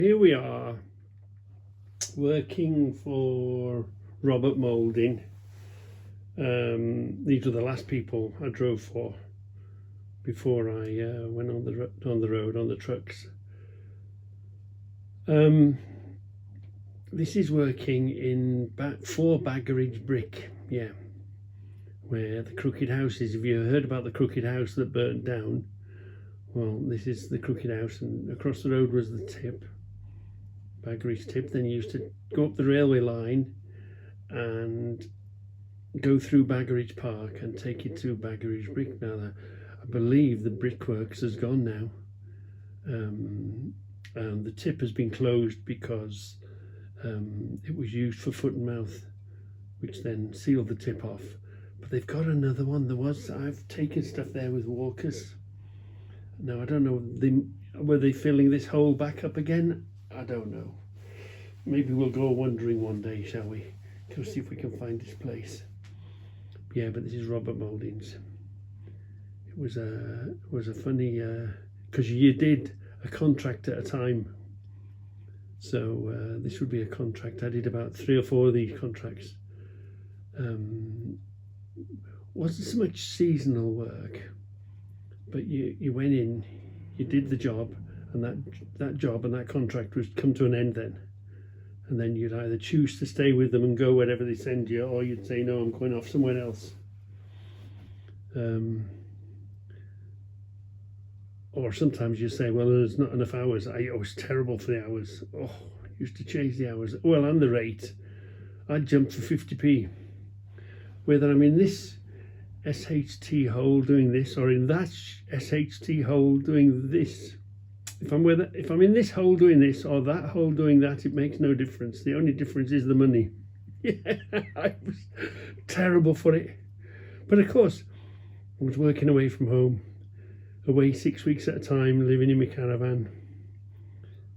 Here we are working for Robert Moulding. These were the last people I drove for before I went on the road on the trucks. This is working in for baggeridge brick, where the crooked house is. Have you heard about the crooked house that burnt down? Well, this is the crooked house, and across the road was the tip. Baggeridge tip. Then you used to go up the railway line and go through Baggeridge Park and take it to baggeridge brick. Now, I believe the brickworks has gone now, and the tip has been closed because it was used for foot and mouth, which then sealed the tip off. But they've got another one. I've taken stuff there with walkers. Now, I don't know, were they filling this hole back up again? I don't know. Maybe we'll go wandering one day, shall we? Go see if we can find this place. Yeah, but this is Robert Moulding's. It was a funny, because you did a contract at a time. So this would be a contract. I did about 3 or 4 of these contracts. Wasn't so much seasonal work, but you went in, you did the job, and that job and that contract was come to an end then. And then you'd either choose to stay with them and go wherever they send you, or you'd say, no, I'm going off somewhere else. Or sometimes you say, well, there's not enough hours. I was terrible for the hours. Oh, used to chase the hours. Well, and the rate. I'd jump for 50p. Whether I'm in this SHT hole doing this, or in that SHT hole doing this. If I'm in this hole doing this or that hole doing that, it makes no difference. The only difference is the money. Yeah, I was terrible for it. But of course, I was working away from home, away 6 weeks at a time, living in my caravan,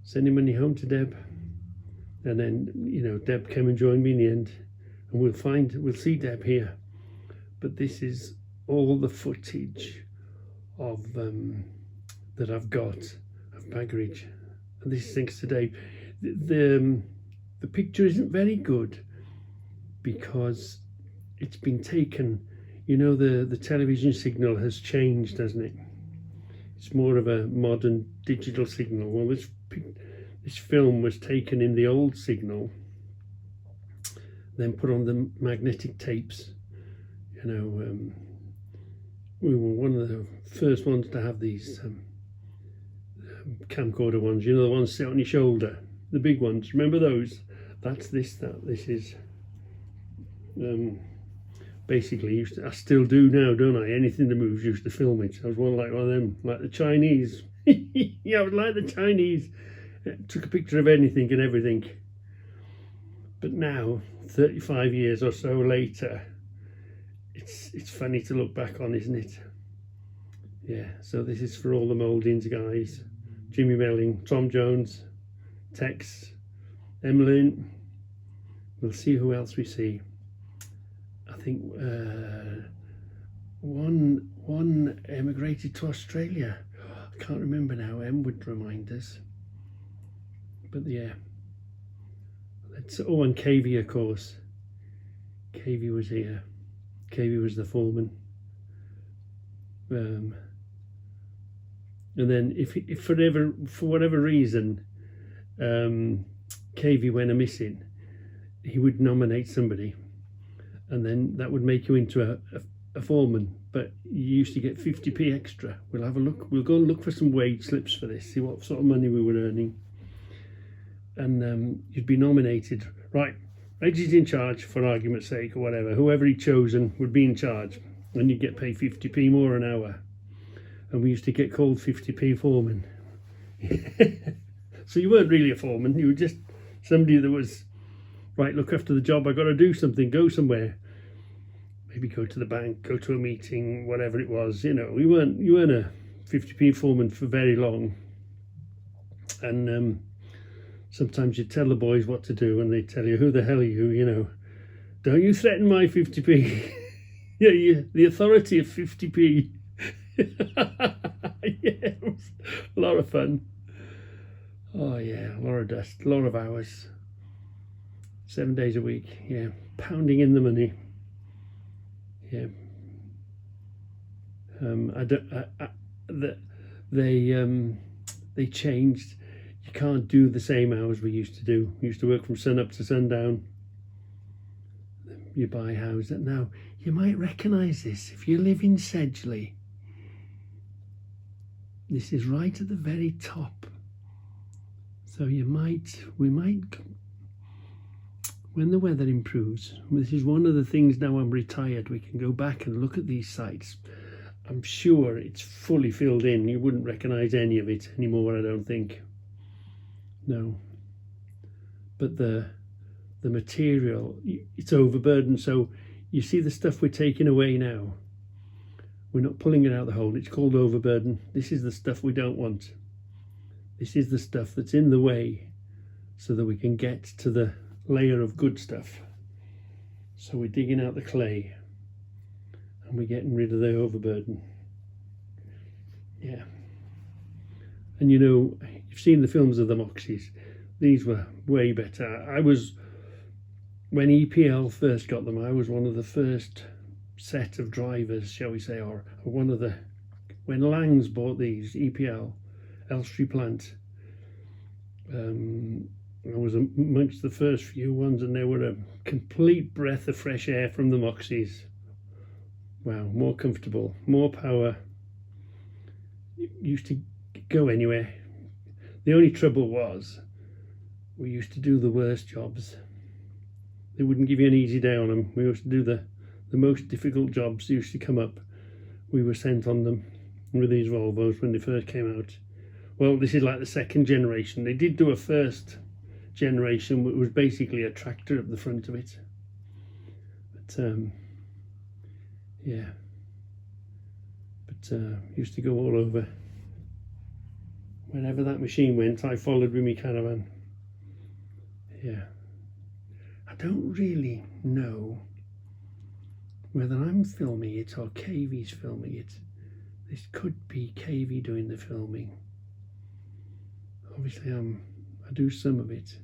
sending money home to Deb. And then, Deb came and joined me in the end. And we'll see Deb here. But this is all the footage of that I've got of baggeridge, and this is thanks to Dave. The picture isn't very good because it's been taken. The television signal has changed, hasn't it? It's more of a modern digital signal. Well, this film was taken in the old signal, then put on the magnetic tapes. We were one of the first ones to have these camcorder ones, the ones sit on your shoulder, the big ones. Remember those? That's this is basically I still do now, don't I? Anything that moves, used to film it. I was one of them, like the Chinese. Yeah, I was like the Chinese. Took a picture of anything and everything. But now, 35 years or so later, it's funny to look back on, isn't it? Yeah, so this is for all the Mouldings guys. Jimmy Melling, Tom Jones, Tex, Emmeline. We'll see who else we see. I think one emigrated to Australia. I can't remember now. Em would remind us. But yeah. And KV, of course. KV was here. KV was the foreman. And then if for whatever reason KV went a missing, he would nominate somebody, and then that would make you into a foreman. But you used to get 50p extra. We'll have a look. We'll go and look for some wage slips for this, see what sort of money we were earning. And you'd be nominated. Right, Reggie's in charge, for argument's sake, or whatever. Whoever he'd chosen would be in charge, and you'd get paid 50p more an hour. And we used to get called 50p foreman. So you weren't really a foreman, you were just somebody that was, right, look after the job, I got to do something, go somewhere. Maybe go to the bank, go to a meeting, whatever it was. You weren't a 50p foreman for very long. And sometimes you tell the boys what to do and they tell you, who the hell are you, don't you threaten my 50p. Yeah, the authority of 50p. Yeah, it was a lot of fun. Oh yeah, a lot of dust, a lot of hours, 7 days a week. Yeah, pounding in the money. Yeah. I don't. They changed. You can't do the same hours we used to do. We used to work from sun up to sundown. You buy a house. Now you might recognise this if you live in Sedgley. This is right at the very top. So we might, when the weather improves, this is one of the things now I'm retired, we can go back and look at these sites. I'm sure it's fully filled in. You wouldn't recognise any of it anymore, I don't think. No. But the material, it's overburdened. So you see the stuff we're taking away now. We're not pulling it out of the hole. It's called overburden. This is the stuff we don't want. This is the stuff that's in the way so that we can get to the layer of good stuff. So we're digging out the clay and we're getting rid of the overburden. Yeah. And you know, you've seen the films of the Moxies. These were way better. When EPL first got them, I was one of the first set of drivers, shall we say, or one of the, when Langs bought these, EPL, Elstree plant, I was amongst the first few ones, and they were a complete breath of fresh air from the Moxies. Wow, more comfortable, more power. Used to go anywhere. The only trouble was, we used to do the worst jobs. They wouldn't give you an easy day on them. We used to do the most difficult jobs used to come up. We were sent on them with these Volvos when they first came out. Well, this is like the second generation. They did do a first generation, which was basically a tractor at the front of it. But yeah. But used to go all over. Whenever that machine went, I followed with my caravan. Yeah. I don't really know whether I'm filming it or KV's filming it. This could be KV doing the filming. Obviously I do some of it.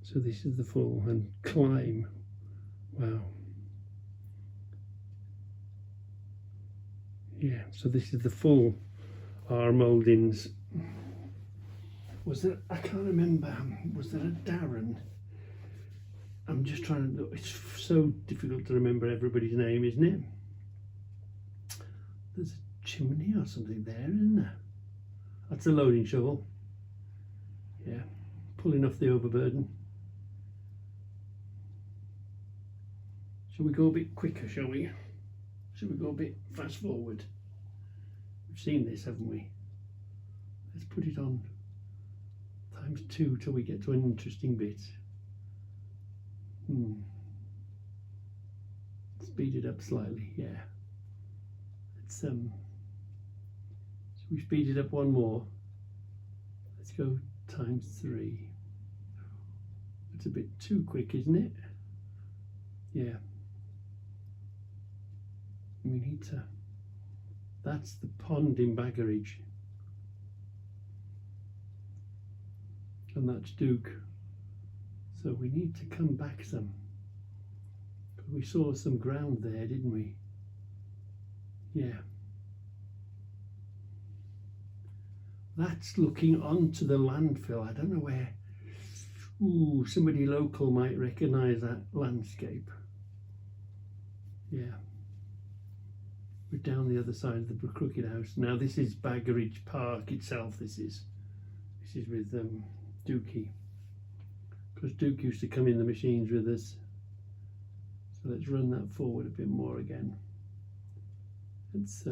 So this is the full, and climb. Wow. Yeah, so this is the full R mouldings. Was there, I can't remember, was there a Darren? I'm just trying to look, it's so difficult to remember everybody's name, isn't it? There's a chimney or something there, isn't there? That's a loading shovel. Yeah, pulling off the overburden. Shall we go a bit quicker, shall we? Shall we go a bit fast forward? We've seen this, haven't we? Let's put it on ×2 till we get to an interesting bit. Speed it up slightly, yeah. Let's so we speed it up one more. Let's go ×3. It's a bit too quick, isn't it? Yeah. We need to, that's the pond in Baggeridge. And that's Duke. So we need to come back some. We saw some ground there, didn't we? Yeah. That's looking onto the landfill. I don't know where. Ooh, somebody local might recognise that landscape. Yeah. We're down the other side of the Crooked House. Now this is Baggeridge Park itself, this is with Dookie. Because Duke used to come in the machines with us. So let's run that forward a bit more again. It's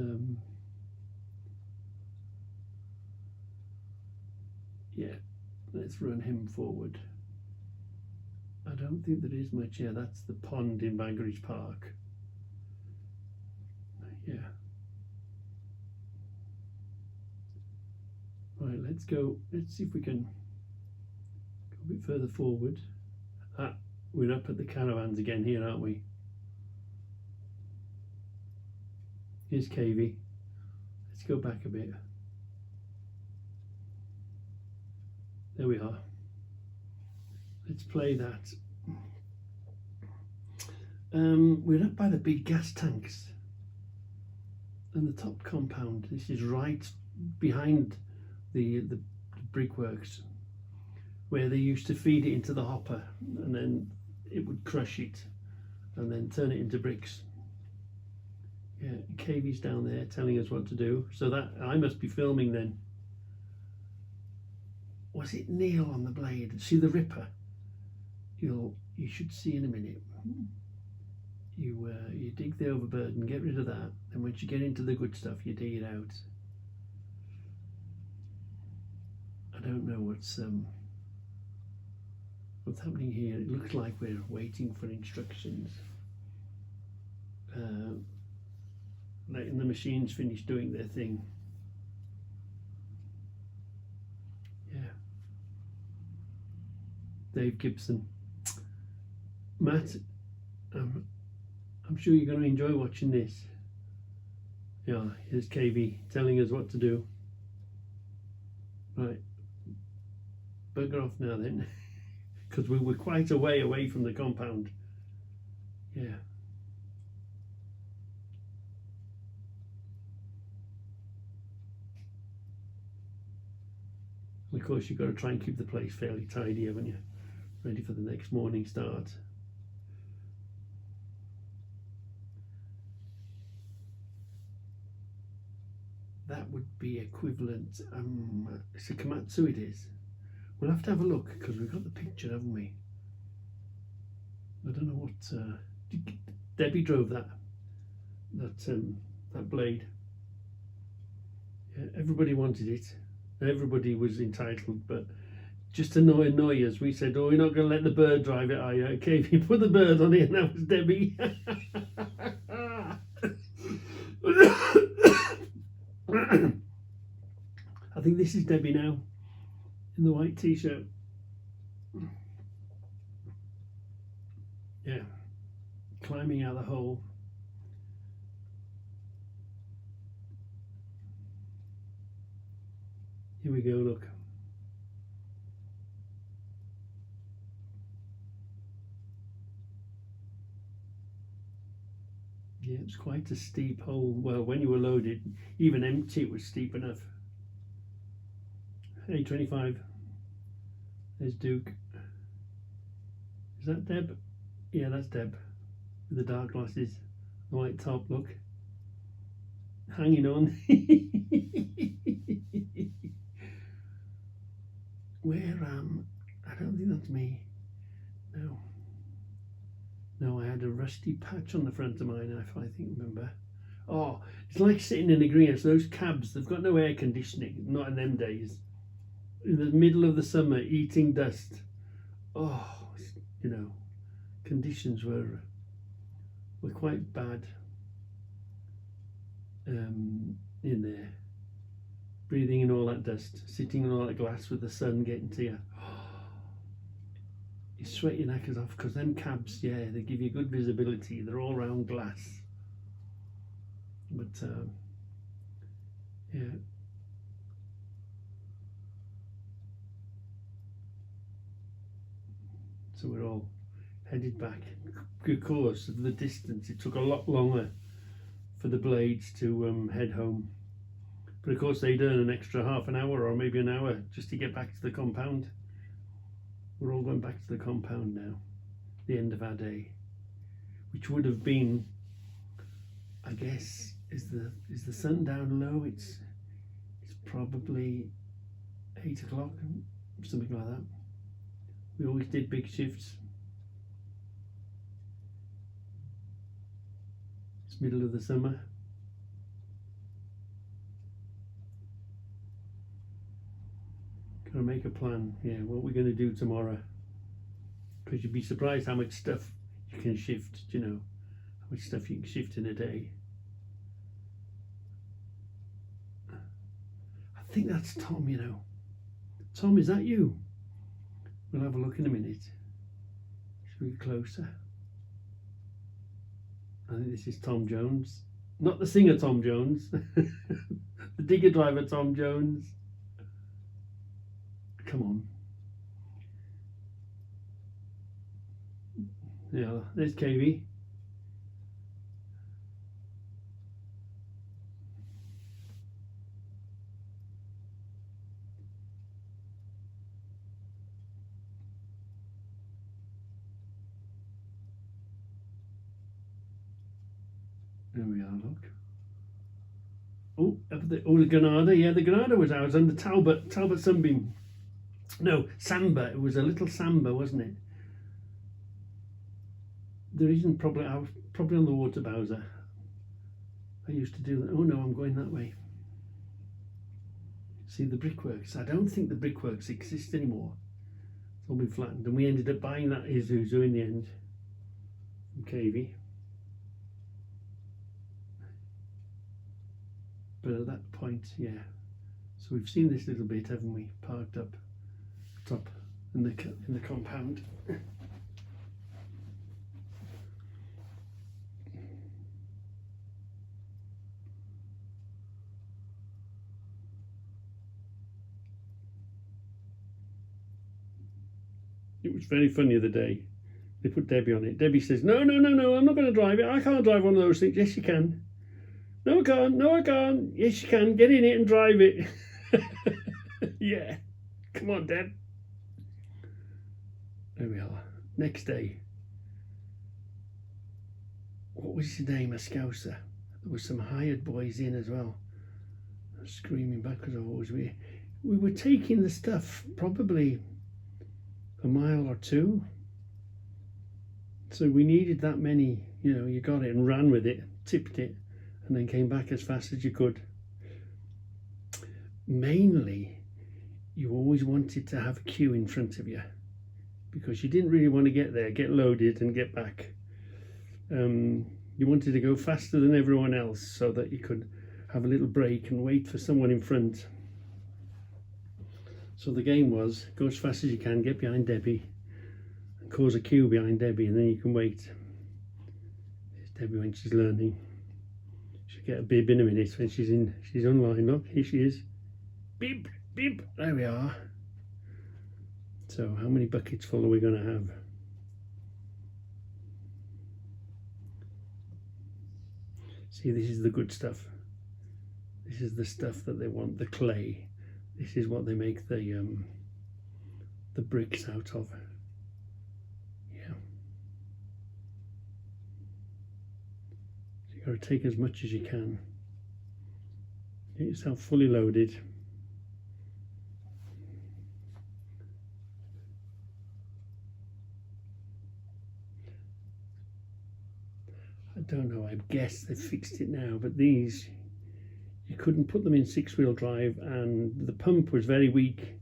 yeah, let's run him forward. I don't think there is much. Yeah, that's the pond in Baggeridge Park. Yeah. Right, let's go. Let's see if we can go a bit further forward. We're up at the caravans again here, aren't we? Here's Cavey. Let's go back a bit. There we are. Let's play that. We're up by the big gas tanks and the top compound. This is right behind the brickworks, where they used to feed it into the hopper, and then it would crush it and then turn it into bricks. Yeah, Cavey's down there telling us what to do. So that I must be filming then. Was it Neil on the blade? See the ripper? You should see in a minute. You dig the overburden, get rid of that, and once you get into the good stuff, you dig it out. I don't know what's happening here. It looks like we're waiting for instructions. Letting the machines finish doing their thing. Yeah. Dave Gibson. Matt, I'm sure you're going to enjoy watching this. Yeah, here's KB telling us what to do. Right. Bugger off now then. Because we were quite a way away from the compound. Yeah. And of course you've got to try and keep the place fairly tidy, haven't you? Ready for the next morning start. That would be equivalent, it's a Komatsu it is. We'll have to have a look because we've got the picture, haven't we? I don't know what, Debbie drove that blade. Yeah, everybody wanted it. Everybody was entitled, but just to annoy us, we said, oh, we're not going to let the bird drive it, are you? Okay, if you put the bird on it, and that was Debbie. I think this is Debbie now, in the white t-shirt. Yeah, climbing out the hole. Here we go, look. Yeah, it's quite a steep hole. Well, when you were loaded, even empty, it was steep enough. A25. There's Duke. Is that Deb? Yeah, that's Deb. With the dark glasses, the white top, look. Hanging on. Where, I don't think that's me. No. No, I had a rusty patch on the front of mine, if I think, remember. Oh, it's like sitting in a greenhouse. Those cabs, they've got no air conditioning, not in them days. In the middle of the summer, eating dust. Oh, you know, conditions were quite bad in there. Breathing in all that dust, sitting in all that glass with the sun getting to you. You sweat your knackers off because them cabs, yeah, they give you good visibility. They're all round glass. But yeah. So we're all headed back. Of course, of the distance, it took a lot longer for the blades to head home. But of course, they'd earn an extra half an hour or maybe an hour just to get back to the compound. We're all going back to the compound now, the end of our day, which would have been, I guess, is the sun down low? It's probably 8 o'clock, something like that. We always did big shifts. It's middle of the summer. Gotta make a plan, yeah, what we're going to do tomorrow. Because you'd be surprised how much stuff you can shift, you know, how much stuff you can shift in a day. I think that's Tom, you know. Tom, is that you? We'll have a look in a minute. Should we get closer? I think this is Tom Jones. Not the singer Tom Jones. The digger driver Tom Jones. Come on. Yeah, there's KV. There we are, look. Oh, the Granada. Yeah, the Granada was ours under Talbot Sunbeam. No, Samba. It was a little Samba, wasn't it? There isn't probably. I was probably on the water Bowser. I used to do that. Oh no, I'm going that way. See the brickworks. I don't think the brickworks exist anymore. It's all been flattened, and we ended up buying that Isuzu in the end from KV. But at that point, yeah. So we've seen this little bit, haven't we? Parked up top in the compound. It was very funny the other day. They put Debbie on it. Debbie says, no, I'm not going to drive it. I can't drive one of those things. Yes, you can. No, I can't. No, I can't. Yes, you can. Get in it and drive it. Yeah. Come on, Deb. There we are. Next day. What was his name? A Scouser. There was some hired boys in as well. Screaming backwards. We were taking the stuff probably a mile or two. So we needed that many, you got it and ran with it, tipped it, and then came back as fast as you could. Mainly, you always wanted to have a queue in front of you because you didn't really want to get there, get loaded and get back. You wanted to go faster than everyone else so that you could have a little break and wait for someone in front. So the game was, go as fast as you can, get behind Debbie, and cause a queue behind Debbie, and then you can wait. Here's Debbie when she's learning. She'll get a bib in a minute when she's online. Look, here she is. Bib, bib, there we are. So how many buckets full are we going to have? See, this is the good stuff. This is the stuff that they want, the clay. This is what they make the bricks out of. Yeah. So you've got to take as much as you can. Get yourself fully loaded. I don't know, I guess they've fixed it now, but these, you couldn't put them in 6-wheel drive, and the pump was very weak.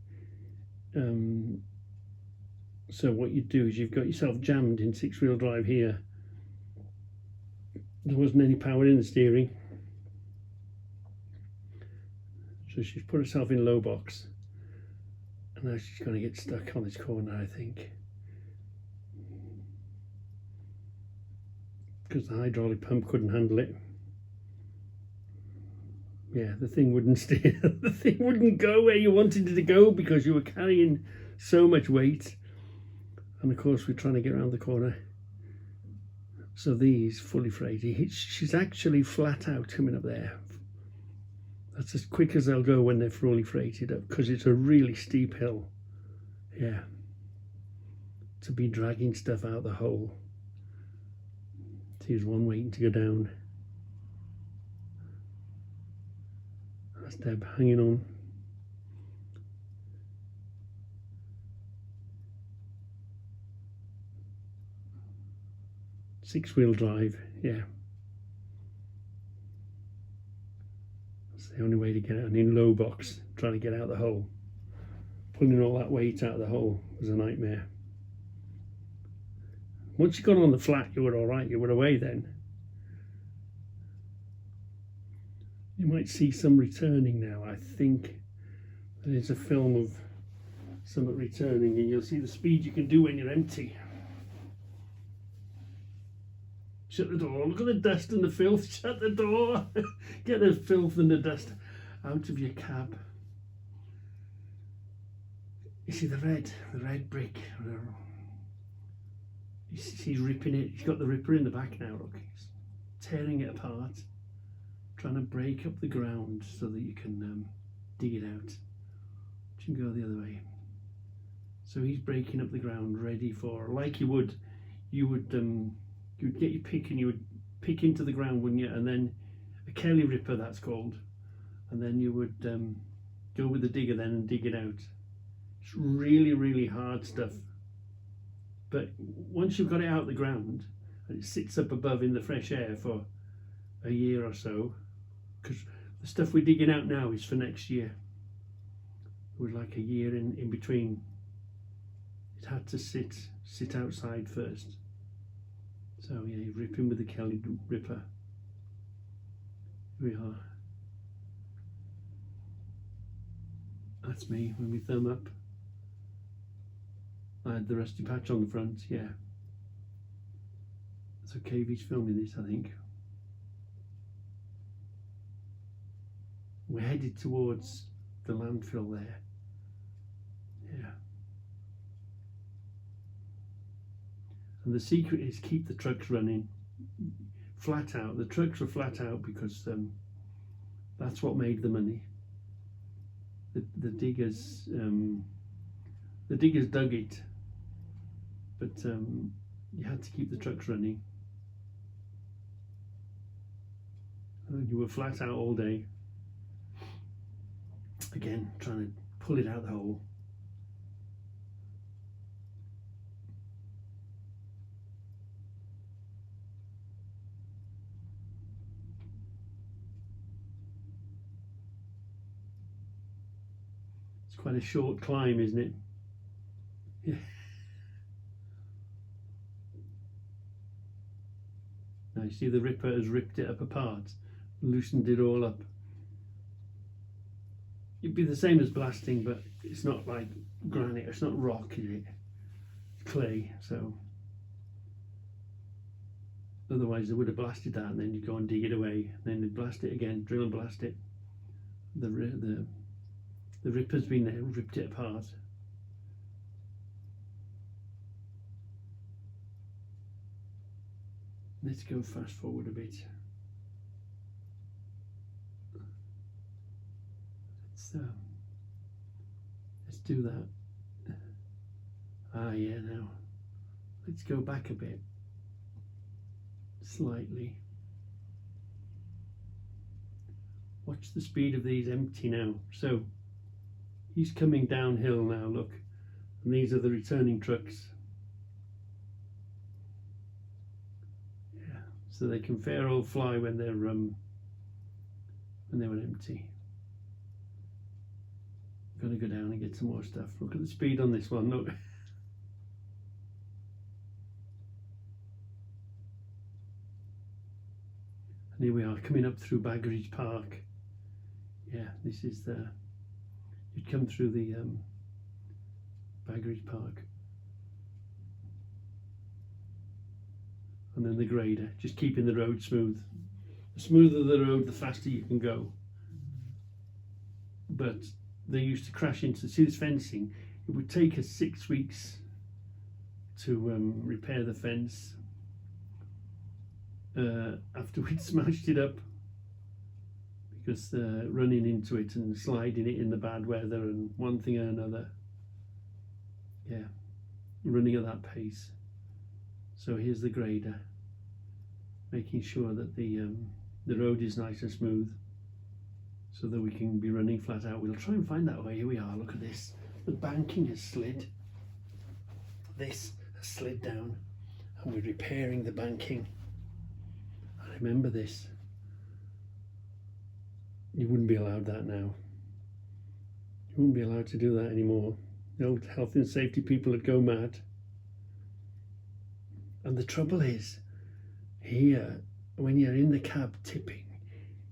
So what you do is you've got yourself jammed in 6-wheel drive here. There wasn't any power in the steering. So she's put herself in low box. And now she's going to get stuck on this corner, I think. Because the hydraulic pump couldn't handle it. Yeah, the thing wouldn't steer. The thing wouldn't go where you wanted it to go because you were carrying so much weight. And of course we're trying to get around the corner. So these fully freighted, she's actually flat out coming up there. That's as quick as they'll go when they're fully freighted up, because it's a really steep hill. Yeah. To be dragging stuff out the hole. Here's one waiting to go down. That's Deb hanging on. Six-wheel drive, yeah. That's the only way to get out. And in low box, trying to get out the hole. Pulling all that weight out of the hole was a nightmare. Once you got on the flat, you were all right. You were away then. You might see some returning now. I think there's a film of some returning, and you'll see the speed you can do when you're empty. shut the door. Look at the dust and the filth. Shut the door. Get the filth and the dust out of your cab. You see the red brick. He's ripping it. He's got the ripper in the back now. Look, he's tearing it apart, trying to break up the ground so that you can dig it out. You can go the other way. So he's breaking up the ground, ready for, like you'd get your pick and you would pick into the ground, wouldn't you? And then a Kelly ripper, that's called, and then you would go with the digger then and dig it out. It's really, really hard stuff. But once you've got it out of the ground and it sits up above in the fresh air for a year or so, because the stuff we're digging out now is for next year. With like a year in between. It had to sit outside first. So yeah, you rip in with the Kelly ripper. Here we are. That's me with my thumb up. I had the rusty patch on the front, yeah. So KV's filming this, I think. We're headed towards the landfill there. Yeah. And the secret is keep the trucks running flat out. The trucks are flat out because that's what made the money. The diggers dug it, but you had to keep the trucks running. And you were flat out all day. Again, trying to pull it out the hole. It's quite a short climb, isn't it? Yeah. Now you see the ripper has ripped it up apart, loosened it all up. It'd be the same as blasting, but it's not like granite, it's not rock, is it? It's clay, so otherwise they would have blasted that and then you go and dig it away, and then they'd blast it again, drill and blast it. The ripper's been there, ripped it apart. Let's go fast forward a bit. Let's do that. Ah, yeah, now let's go back a bit, slightly. Watch the speed of these empty now. So he's coming downhill now, look, and these are the returning trucks. Yeah, so they can fair old fly when they're empty. Gotta go down and get some more stuff. Look at the speed on this one, look. And here we are coming up through Baggeridge Park. Yeah, this is you'd come through the Baggeridge Park. And then the grader, just keeping the road smooth. The smoother the road, the faster you can go. But they used to crash into, see this fencing, it would take us 6 weeks to repair the fence after we'd smashed it up, because running into it and sliding it in the bad weather and one thing or another, yeah, running at that pace. So here's the grader, making sure that the road is nice and smooth, so that we can be running flat out. We'll try and find that way. Here we are, look at this. The banking has slid. This has slid down and we're repairing the banking. I remember this. You wouldn't be allowed that now. You wouldn't be allowed to do that anymore. The old health and safety people would go mad. And the trouble is, here, when you're in the cab tipping,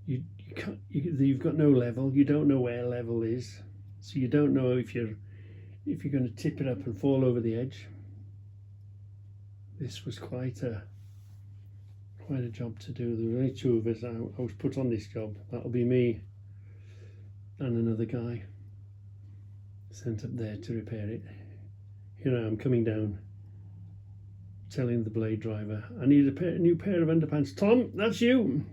you've got no level. You don't know where level is, so you don't know if you're going to tip it up and fall over the edge. This was quite a quite a job to do. There were only two of us. I was put on this job. That'll be me and another guy sent up there to repair it. Here I am coming down, telling the blade driver, I need a new pair of underpants. Tom, that's you.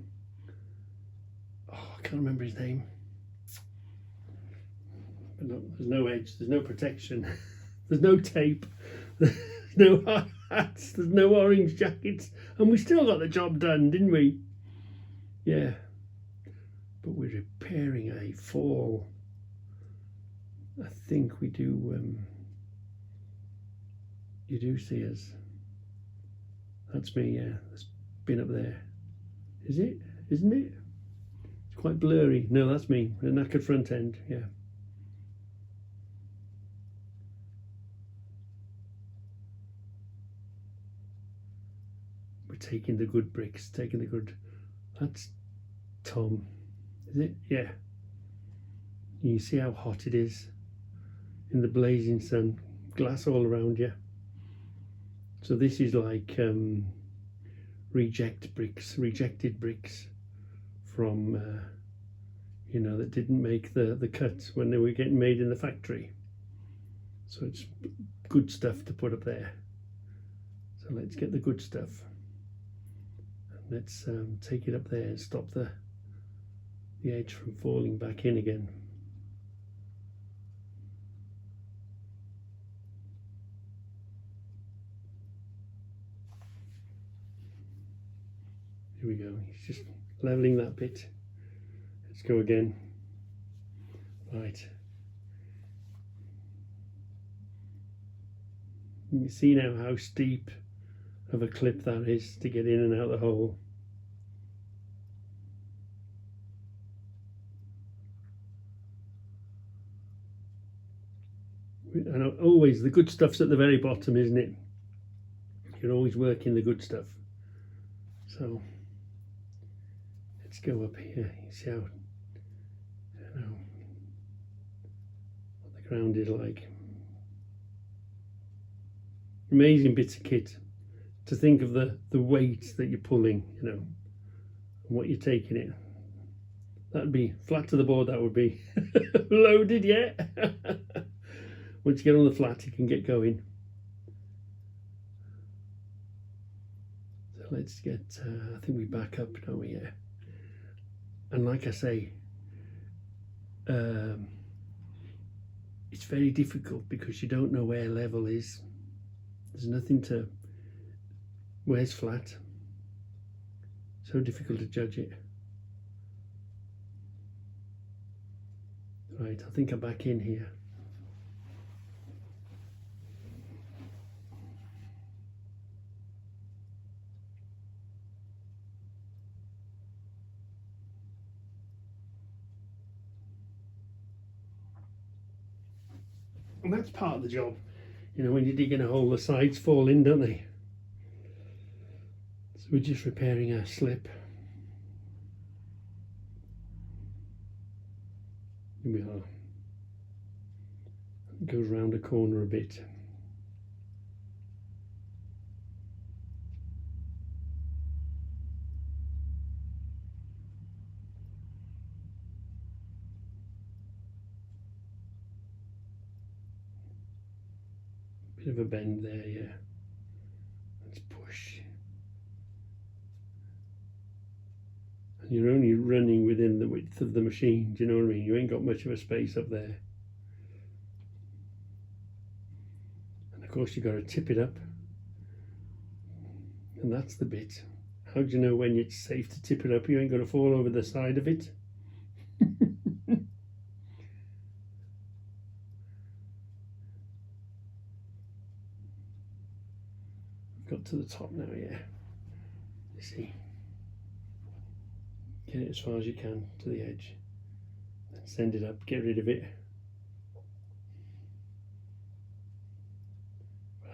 Oh, I can't remember his name. But no, there's no edge, there's no protection, there's no tape, there's no hard hats, there's no orange jackets, and we still got the job done, didn't we? Yeah. But we're repairing a fall. I think we do. You do see us. That's me, yeah. That's been up there. Is it? Isn't it? It's quite blurry. No, that's me. The knackered front end, yeah. We're taking the good bricks, taking the good. That's Tom. Is it? Yeah. You see how hot it is in the blazing sun, glass all around you. So this is like rejected bricks from you know, that didn't make the cut when they were getting made in the factory. So it's good stuff to put up there. So let's get the good stuff and let's take it up there and stop the edge from falling back in again. Here we go. He's just leveling that bit. Let's go again. Right. You can see now how steep of a clip that is to get in and out the hole. And always the good stuff's at the very bottom, isn't it? You're always working the good stuff. So let's go up here. You see how, you know, what the ground is like. Amazing bits of kit. To think of the weight that you're pulling, you know, and what you're taking it. That'd be flat to the board. That would be loaded, yeah. Once you get on the flat, you can get going. So let's get. I think we back up, don't we? Yeah. And like I say, it's very difficult because you don't know where level is. There's nothing to. Where's flat? So difficult to judge it. Right, I think I'm back in here. And that's part of the job. You know, when you're digging a hole, the sides fall in, don't they? So we're just repairing our slip. Here we are. It goes round a corner a bit. Bit of a bend there, yeah. Let's push. And you're only running within the width of the machine, do you know what I mean? You ain't got much of a space up there. And of course you've got to tip it up. And that's the bit. How do you know when it's safe to tip it up? You ain't got to fall over the side of it. Got to the top now, yeah. You see. Get it as far as you can to the edge. Then send it up, get rid of it.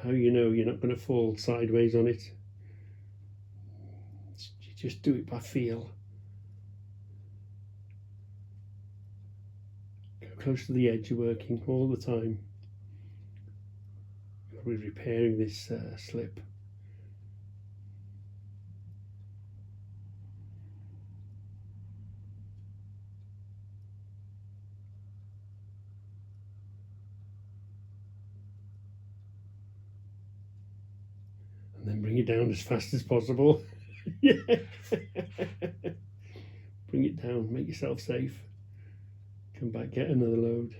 How you know you're not going to fall sideways on it? You just do it by feel. Go close to the edge, you're working all the time. We're repairing this slip. And then bring it down as fast as possible. Yeah. Bring it down, make yourself safe. Come back, get another load.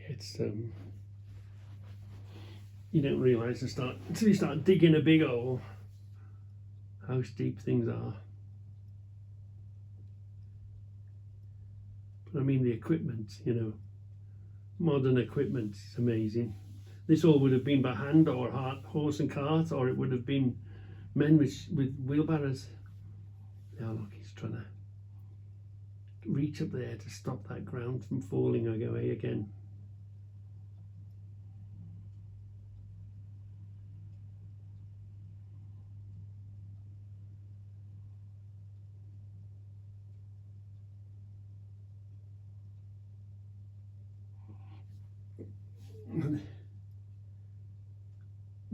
It's you don't realise until you start digging a big hole how steep things are. But I mean the equipment, you know, modern equipment is amazing. This all would have been by hand or horse and cart, or it would have been men with wheelbarrows. Now look, he's trying to reach up there to stop that ground from falling away again.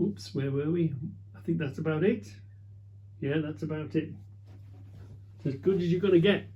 Oops, where were we? I think that's about it. Yeah, that's about it. It's as good as you're going to get.